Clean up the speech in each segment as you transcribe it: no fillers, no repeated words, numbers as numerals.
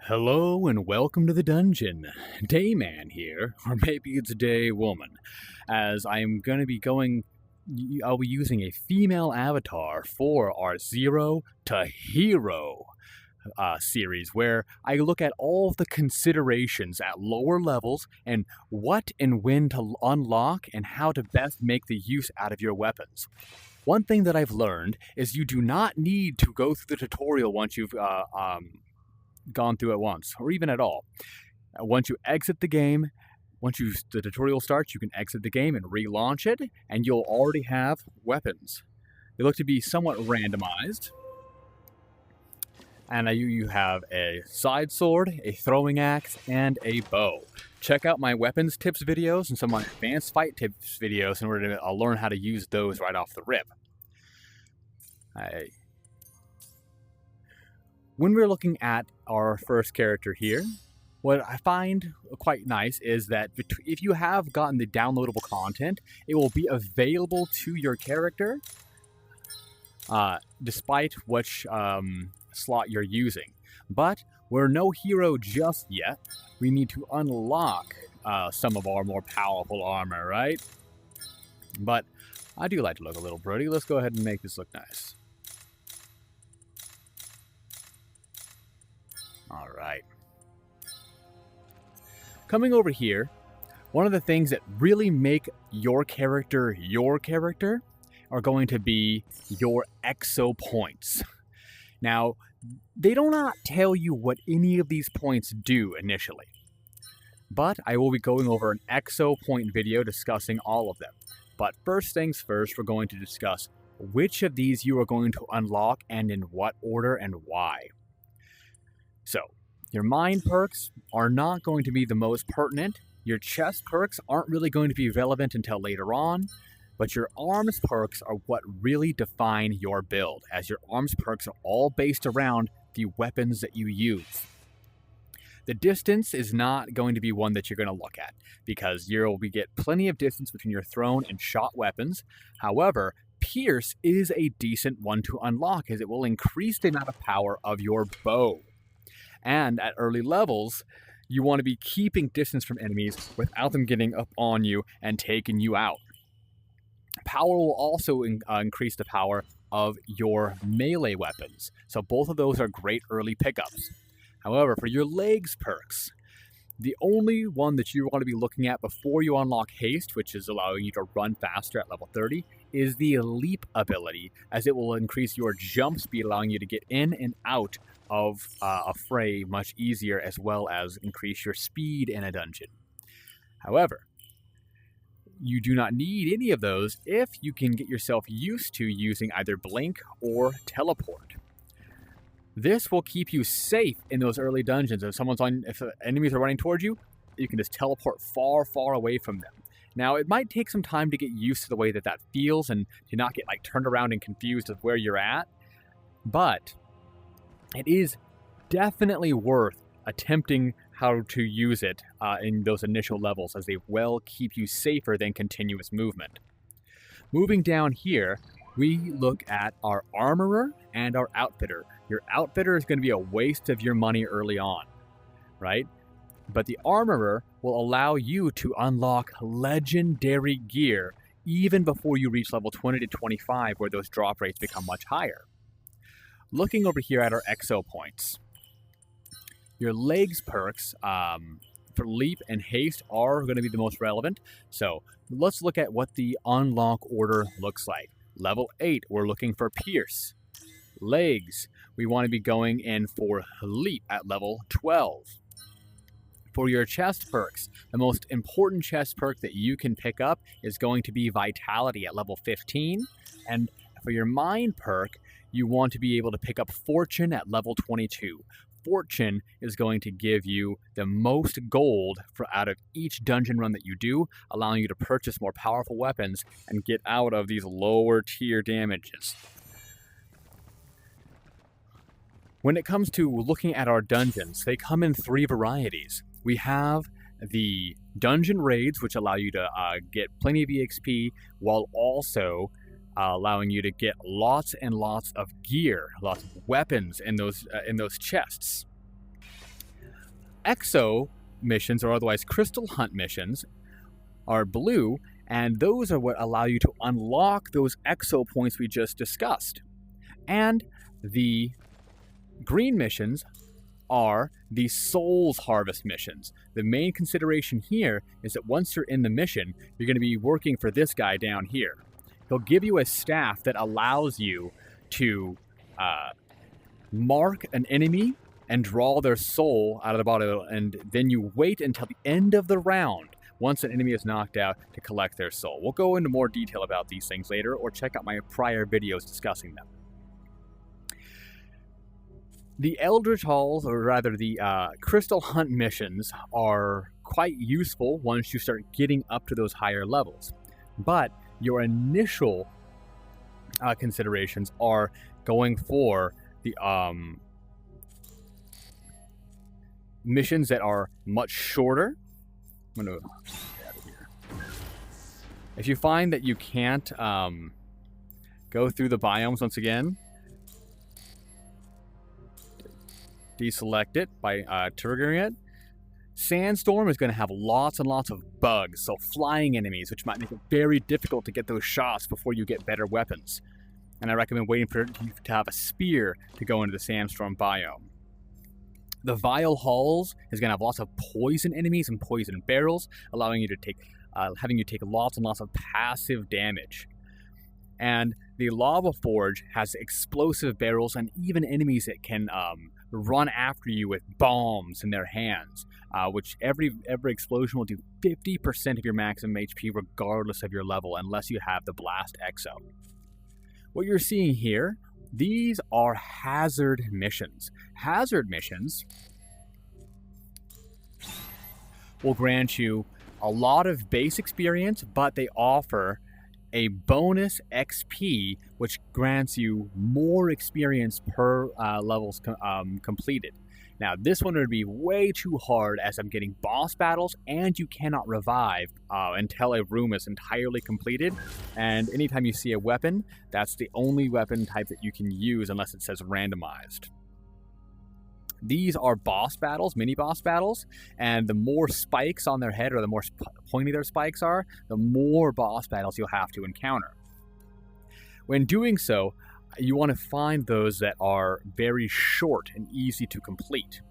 Hello and welcome to the dungeon. Dayman here, or maybe it's Daywoman, as I am going to be I'll be using a female avatar for our Zero to Hero series, where I look at all of the considerations at lower levels and what and when to unlock and how to best make the use out of your weapons. One thing that I've learned is you do not need to go through the tutorial once you've gone through it once, or even at all. Once you exit the game, the tutorial starts, you can exit the game and relaunch it, and you'll already have weapons. They look to be somewhat randomized, and you have a side sword, a throwing axe, and a bow. Check out my weapons tips videos and some of my advanced fight tips videos in order to learn how to use those right off the rip. When we're looking at our first character here, what I find quite nice is that if you have gotten the downloadable content, it will be available to your character despite which slot you're using. But we're no hero just yet. We need to unlock some of our more powerful armor, right? But I do like to look a little pretty. Let's go ahead and make this look nice. All right. Coming over here, one of the things that really make your character are going to be your exo points. Now, they do not tell you what any of these points do initially, but I will be going over an exo point video discussing all of them. But first things first, we're going to discuss which of these you are going to unlock and in what order and why. So, your mind perks are not going to be the most pertinent. Your chest perks aren't really going to be relevant until later on. But your arms perks are what really define your build, as your arms perks are all based around the weapons that you use. The distance is not going to be one that you're going to look at, because you'll get plenty of distance between your thrown and shot weapons. However, Pierce is a decent one to unlock, as it will increase the amount of power of your bow. And at early levels, you want to be keeping distance from enemies without them getting up on you and taking you out. Power will also increase the power of your melee weapons, so both of those are great early pickups. However, for your legs perks, the only one that you want to be looking at before you unlock haste, which is allowing you to run faster at level 30, is the leap ability, as it will increase your jump speed, allowing you to get in and out of a fray much easier, as well as increase your speed in a dungeon. However, you do not need any of those if you can get yourself used to using either blink or teleport. This will keep you safe in those early dungeons. If enemies are running towards you, you can just teleport far, far away from them. Now, it might take some time to get used to the way that feels and to not get turned around and confused of where you're at, but it is definitely worth attempting how to use it in those initial levels, as they will keep you safer than continuous movement. Moving down here, we look at our armorer and our outfitter. Your outfitter is going to be a waste of your money early on, right? But the armorer will allow you to unlock legendary gear even before you reach level 20 to 25, where those drop rates become much higher. Looking over here at our exo points, your legs perks for leap and haste are going to be the most relevant. So let's look at what the unlock order looks like. Level 8, we're looking for Pierce. Legs, we want to be going in for leap at level 12. For your chest perks, the most important chest perk that you can pick up is going to be Vitality at level 15. And for your mind perk, you want to be able to pick up Fortune at level 22. Fortune is going to give you the most gold out of each dungeon run that you do, allowing you to purchase more powerful weapons and get out of these lower tier damages. When it comes to looking at our dungeons, they come in 3 varieties. We have the dungeon raids, which allow you to get plenty of EXP while also allowing you to get lots and lots of gear, lots of weapons in those chests. Exo missions, or otherwise Crystal Hunt missions, are blue, and those are what allow you to unlock those exo points we just discussed. And the green missions are the Souls Harvest missions. The main consideration here is that once you're in the mission, you're going to be working for this guy down here. He'll give you a staff that allows you to mark an enemy and draw their soul out of the body, and then you wait until the end of the round, once an enemy is knocked out, to collect their soul. We'll go into more detail about these things later, or check out my prior videos discussing them. The Eldritch Halls, or rather the Crystal Hunt missions, are quite useful once you start getting up to those higher levels. But your initial considerations are going for the missions that are much shorter. I'm going to get out of here. If you find that you can't go through the biomes once again, deselect it by triggering it. Sandstorm is going to have lots and lots of bugs, so flying enemies, which might make it very difficult to get those shots before you get better weapons. And I recommend waiting for you to have a spear to go into the Sandstorm biome. The Vile Halls is going to have lots of poison enemies and poison barrels, allowing you to take, having you take lots and lots of passive damage. And the Lava Forge has explosive barrels and even enemies that can run after you with bombs in their hands, which every explosion will do 50% of your maximum HP regardless of your level, unless you have the Blast Exo. What you're seeing here, these are hazard missions. Hazard missions will grant you a lot of base experience, but they offer a bonus XP, which grants you more experience per levels completed. Now, this one would be way too hard, as I'm getting boss battles, and you cannot revive until a room is entirely completed. And anytime you see a weapon, that's the only weapon type that you can use unless it says randomized. These are boss battles, mini boss battles, and the more spikes on their head, or the more pointy their spikes are, the more boss battles you'll have to encounter. When doing so, you want to find those that are very short and easy to complete.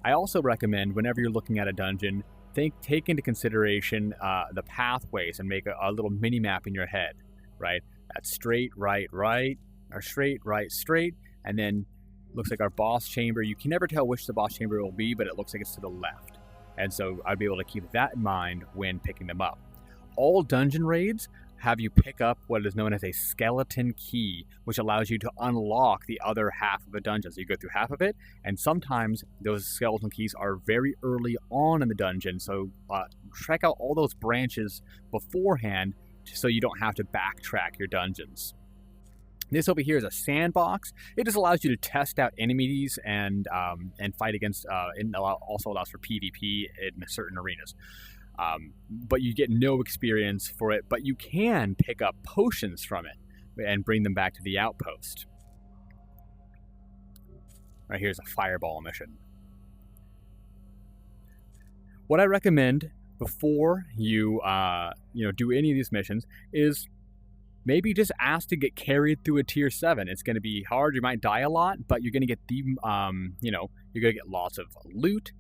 I also recommend, whenever you're looking at a dungeon, take into consideration the pathways and make a little mini map in your head, right? That's straight, right, right, or straight, right, straight, and then looks like our boss chamber. You can never tell which the boss chamber will be, but it looks like it's to the left. And so I'd be able to keep that in mind when picking them up. All dungeon raids have you pick up what is known as a skeleton key, which allows you to unlock the other half of a dungeon. So you go through half of it, and sometimes those skeleton keys are very early on in the dungeon. So check out all those branches beforehand so you don't have to backtrack your dungeons. This over here is a sandbox. It just allows you to test out enemies and fight against, and also allows for PvP in certain arenas. But you get no experience for it, but you can pick up potions from it and bring them back to the outpost. Right, here's a fireball mission. What I recommend before you do any of these missions is maybe just ask to get carried through a tier 7. It's going to be hard. You might die a lot, but you're going to get the you're going to get lots of loot.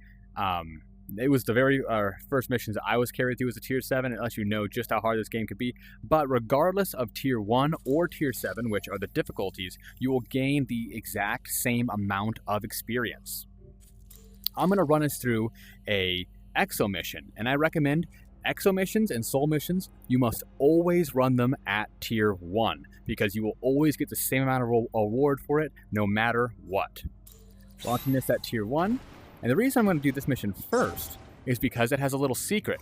It was the very first missions that I was carried through as a tier 7. It lets you know just how hard this game could be. But regardless of tier 1 or tier 7, which are the difficulties, you will gain the exact same amount of experience. I'm going to run us through a exo mission, and I recommend exo missions and soul missions, you must always run them at tier 1, because you will always get the same amount of reward for it no matter what. Launching this at tier 1. And the reason I'm going to do this mission first is because it has a little secret.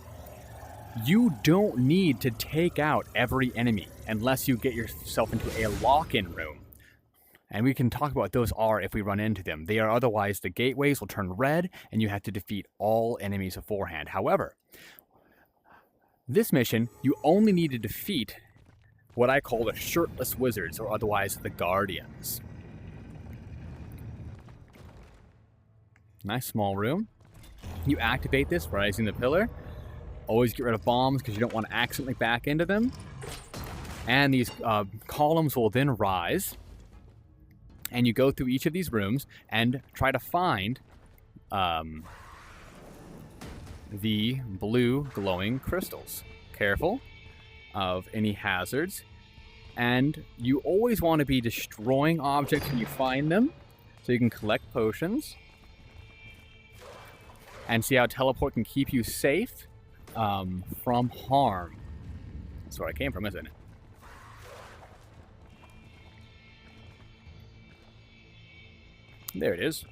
You don't need to take out every enemy unless you get yourself into a lock-in room. And we can talk about what those are if we run into them. They are otherwise the gateways will turn red and you have to defeat all enemies beforehand. However, this mission, you only need to defeat what I call the shirtless wizards, or otherwise the guardians. Nice small room. You activate this by using the pillar. Always get rid of bombs because you don't want to accidentally back into them. And these columns will then rise. And you go through each of these rooms and try to find the blue glowing crystals. Careful of any hazards. And you always want to be destroying objects when you find them, so you can collect potions. And see how teleport can keep you safe from harm. That's where I came from, isn't it? There it is.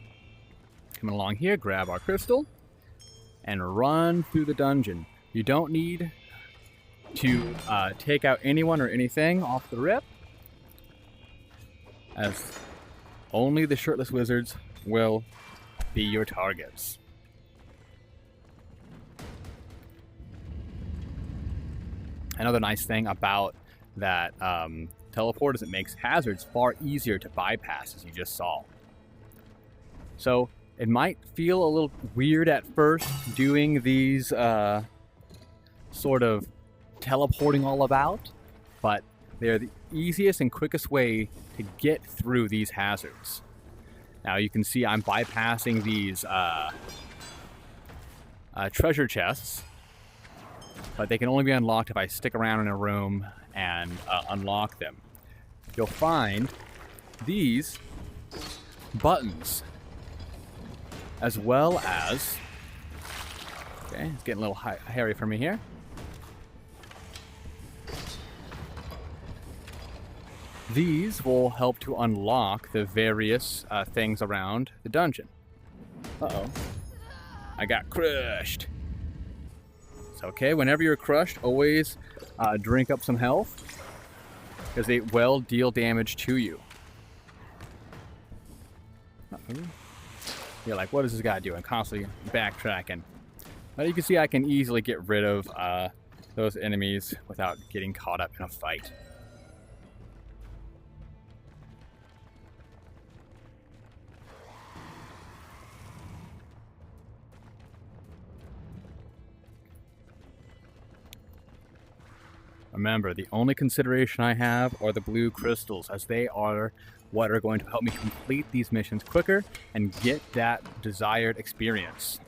Coming along here, grab our crystal, and run through the dungeon. You don't need to take out anyone or anything off the rip, as only the shirtless wizards will be your targets. Another nice thing about that teleport is it makes hazards far easier to bypass, as you just saw. So it might feel a little weird at first doing these sort of teleporting all about, but they're the easiest and quickest way to get through these hazards. Now you can see I'm bypassing these treasure chests, but they can only be unlocked if I stick around in a room and unlock them. You'll find these buttons, as well as, okay, it's getting a little hairy for me here. These will help to unlock the various things around the dungeon. Uh-oh. I got crushed. It's okay, whenever you're crushed, always drink up some health, because they will deal damage to you. Uh-oh. You're like, what is this guy doing? Constantly backtracking. But you can see I can easily get rid of those enemies without getting caught up in a fight. Remember, the only consideration I have are the blue crystals, as they are what are going to help me complete these missions quicker and get that desired experience.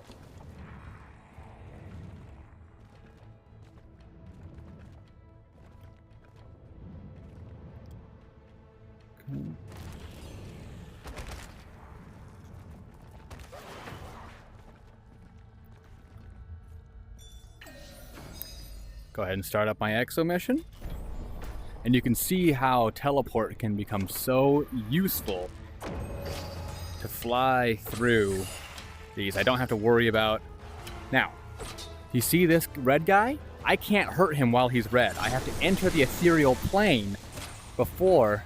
Okay. Go ahead and start up my exo mission. And you can see how teleport can become so useful to fly through these. I don't have to worry about... Now, you see this red guy? I can't hurt him while he's red. I have to enter the ethereal plane before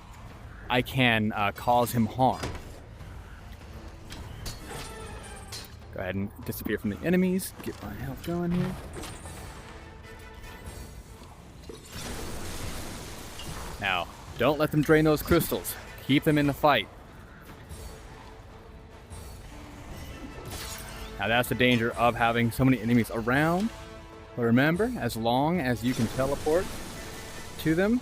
I can cause him harm. Go ahead and disappear from the enemies. Get my health going here. Now, don't let them drain those crystals. Keep them in the fight. Now that's the danger of having so many enemies around. But remember, as long as you can teleport to them,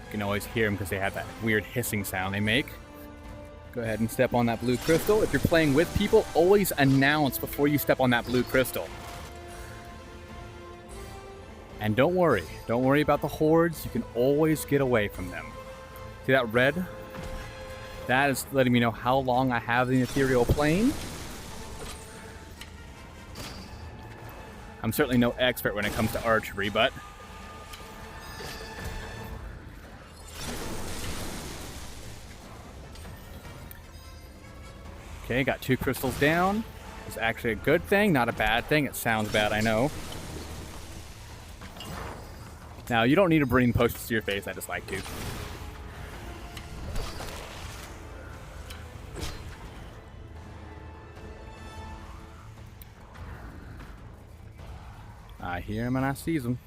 you can always hear them because they have that weird hissing sound they make. Go ahead and step on that blue crystal. If you're playing with people, always announce before you step on that blue crystal. And don't worry about the hordes. You can always get away from them. See that red? That is letting me know how long I have in the ethereal plane. I'm certainly no expert when it comes to archery, but okay, got 2 crystals down. It's actually a good thing, not a bad thing. It sounds bad, I know. Now, you don't need to bring potions to your face, I just like to. I hear him and I sees him.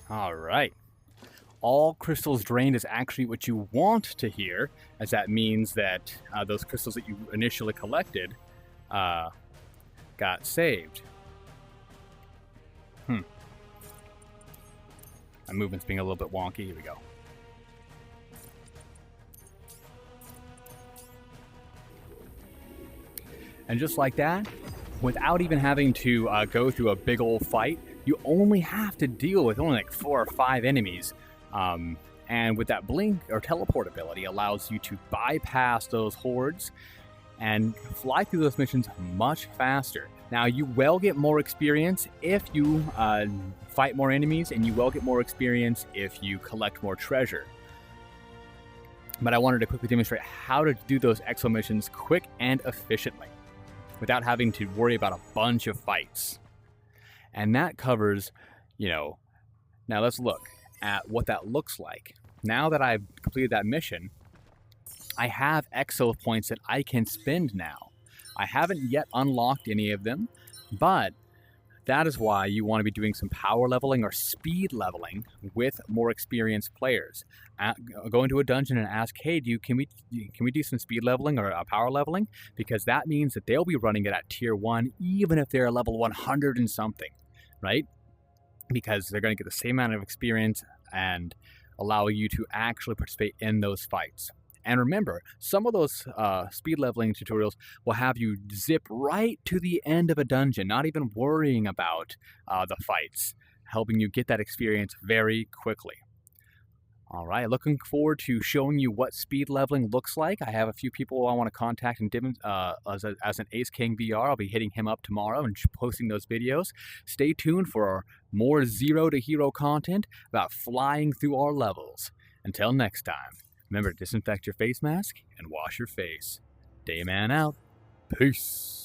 All right. All crystals drained is actually what you want to hear, as that means that those crystals that you initially collected got saved. My movement's being a little bit wonky. Here we go. And just like that, without even having to go through a big old fight, you only have to deal with only like 4 or 5 enemies. And with that blink or teleport ability, allows you to bypass those hordes and fly through those missions much faster. Now, you will get more experience if you fight more enemies, and you will get more experience if you collect more treasure. But I wanted to quickly demonstrate how to do those exo missions quick and efficiently without having to worry about a bunch of fights. And that covers, now let's look at what that looks like. Now that I've completed that mission, I have exo points that I can spend now. I haven't yet unlocked any of them, but that is why you want to be doing some power leveling or speed leveling with more experienced players. Go into a dungeon and ask, hey, can we do some speed leveling or power leveling? Because that means that they'll be running it at tier 1, even if they're level 100 and something, right? Because they're going to get the same amount of experience and allow you to actually participate in those fights. And remember, some of those speed leveling tutorials will have you zip right to the end of a dungeon, not even worrying about the fights, helping you get that experience very quickly. All right, looking forward to showing you what speed leveling looks like. I have a few people I want to contact and as an Ace King VR. I'll be hitting him up tomorrow and posting those videos. Stay tuned for more Zero to Hero content about flying through our levels. Until next time, remember to disinfect your face mask and wash your face. Dayman out. Peace.